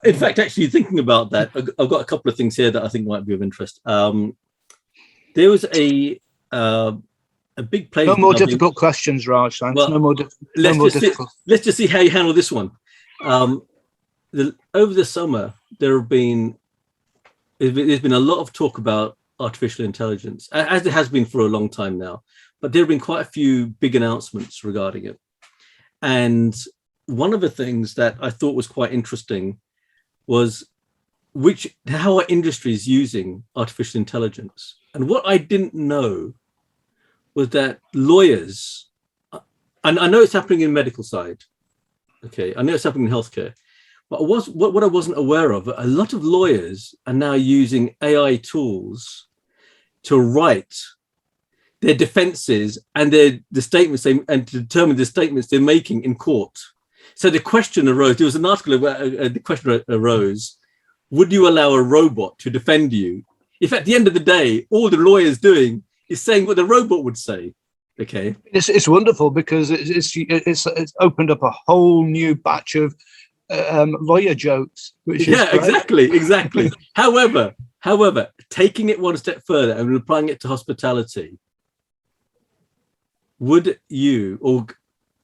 In fact, actually thinking about that, I've got a couple of things here that I think might be of interest. There was a big play. No more difficult questions, Raj. Thanks. Well, no more difficult. Let's just see how you handle this one. Over the summer, there's been a lot of talk about artificial intelligence, as there has been for a long time now. But there have been quite a few big announcements regarding it. And one of the things that I thought was quite interesting was how our industry is using artificial intelligence. And what I didn't know was that lawyers, and I know it's happening in medical side, okay, I know it's happening in healthcare, but what I wasn't aware of, a lot of lawyers are now using AI tools to write their defenses and the statements and to determine the statements they're making in court. So the question arose, there was an article where the question arose, would you allow a robot to defend you? If at the end of the day, all the lawyer's doing is saying what the robot would say, okay? It's wonderful because it's opened up a whole new batch of lawyer jokes. Which is great. Exactly. However, taking it one step further and applying it to hospitality,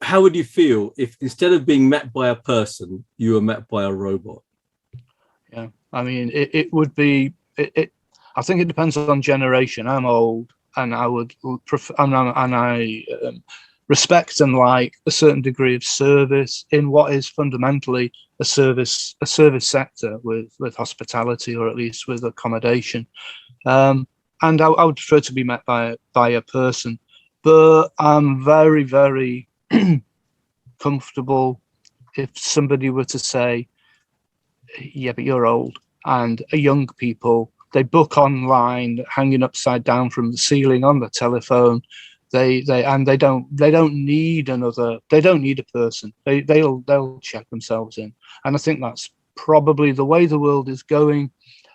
how would you feel if instead of being met by a person, you were met by a robot? Yeah, I mean, it would be. I think it depends on generation. I'm old, and I would prefer, and I respect and like a certain degree of service in what is fundamentally a service sector with hospitality, or at least with accommodation. And I would prefer to be met by a person, but I'm very, very comfortable if somebody were to say, yeah, but you're old, and young people, they book online, hanging upside down from the ceiling on the telephone. They don't need a person. They'll check themselves in. And I think that's probably the way the world is going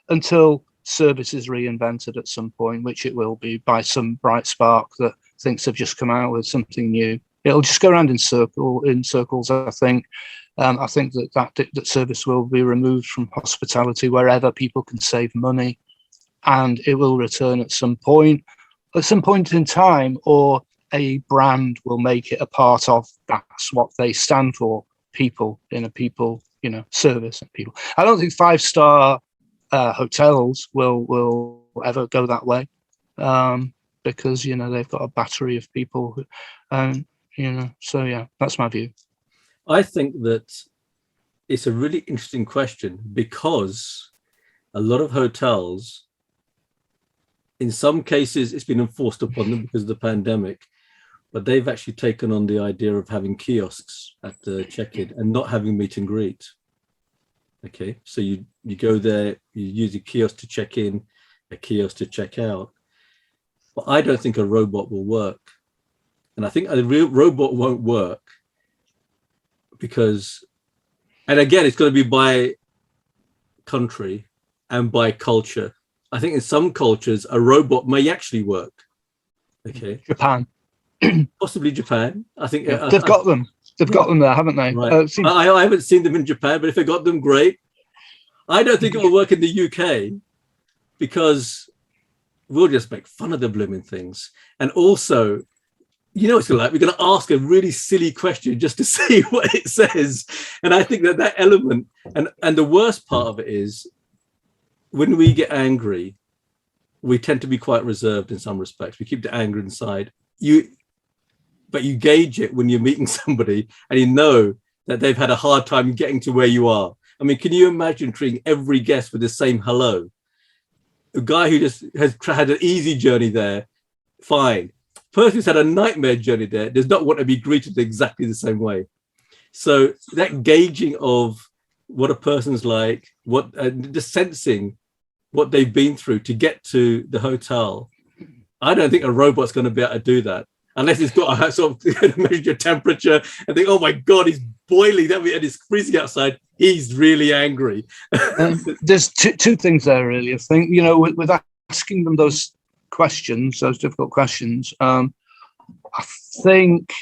until service is reinvented at some point, which it will be by some bright spark that thinks they've just come out with something new. It'll just go around in circles, I think. I think that service will be removed from hospitality wherever people can save money, and it will return at some point in time, or a brand will make it a part of that's what they stand for, people, service and people. I don't think 5-star hotels will ever go that way, because they've got a battery of people, so yeah, that's my view. I think that it's a really interesting question, because a lot of hotels, in some cases, it's been enforced upon them because of the pandemic, but they've actually taken on the idea of having kiosks at the check-in and not having meet and greet. Okay, so you go there, you use a kiosk to check in, a kiosk to check out. But I don't think a robot will work. And I think a real robot won't work because, and again, it's going to be by country and by culture. I think in some cultures, a robot may actually work. Okay. Japan. Possibly Japan. I think they've got them. They've got them there, haven't they? Right. I haven't seen them in Japan, but if they got them, great. I don't think it will work in the UK because we'll just make fun of the blooming things. And also, it's like we're going to ask a really silly question just to see what it says. And I think that element, and the worst part of it is when we get angry, we tend to be quite reserved in some respects. We keep the anger inside. But you gauge it when you're meeting somebody and you know that they've had a hard time getting to where you are. I mean, can you imagine treating every guest with the same hello? A guy who just has had an easy journey there, fine. Person who's had a nightmare journey there does not want to be greeted exactly the same way. So that gauging of what a person's like, just sensing what they've been through to get to the hotel, I don't think a robot's going to be able to do that. Unless it's got a sort of measure your temperature and think, oh my God, he's boiling, and it's freezing outside. He's really angry. There's two things there, really. I think, with asking them those questions, those difficult questions, I think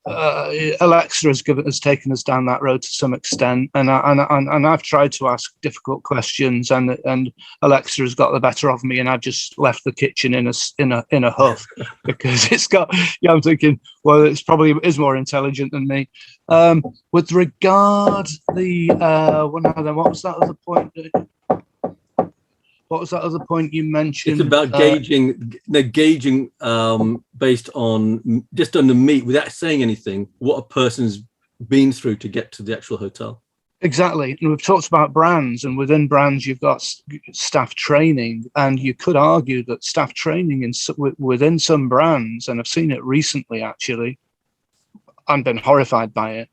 Alexa has taken us down that road to some extent, and I've tried to ask difficult questions, and Alexa has got the better of me, and I've just left the kitchen in a huff because it's got. Yeah, I'm thinking, well, it's probably is more intelligent than me. With regard the what was that other point? What was that other point you mentioned? It's about gauging based on just on the meat, without saying anything, what a person's been through to get to the actual hotel. Exactly. And we've talked about brands, and within brands, you've got staff training. And you could argue that staff training within some brands, and I've seen it recently, actually, I've been horrified by it.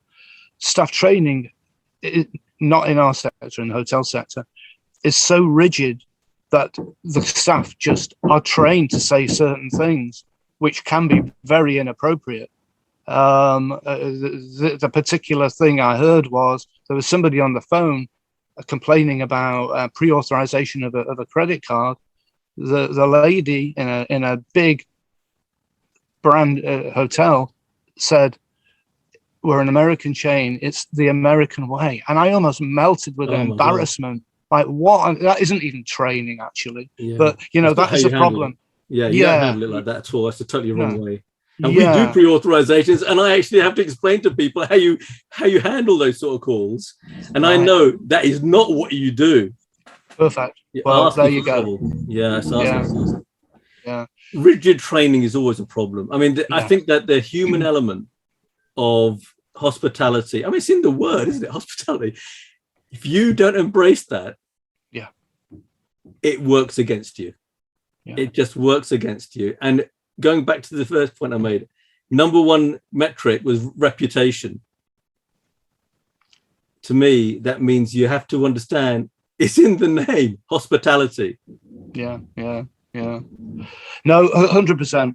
Staff training, not in our sector, in the hotel sector, is so rigid that the staff just are trained to say certain things, which can be very inappropriate. The particular thing I heard was there was somebody on the phone complaining about pre-authorization of a credit card. The lady in a big brand hotel said, "We're an American chain. It's the American way," and I almost melted with embarrassment. Like, what? That isn't even training, actually. Yeah. But that is a problem. Yeah, you don't handle it like that at all. That's a totally wrong way. And we do pre-authorizations, and I actually have to explain to people how you handle those sort of calls. And I know that is not what you do. Perfect. Well, there you go. Yeah. Yeah. Rigid training is always a problem. I mean, I think that the human element of hospitality. I mean, it's in the word, isn't it? Hospitality. If you don't embrace that, it works against you. Yeah. It just works against you. And going back to the first point I made, number one metric was reputation. To me, that means you have to understand it's in the name, hospitality. Yeah. No, 100%.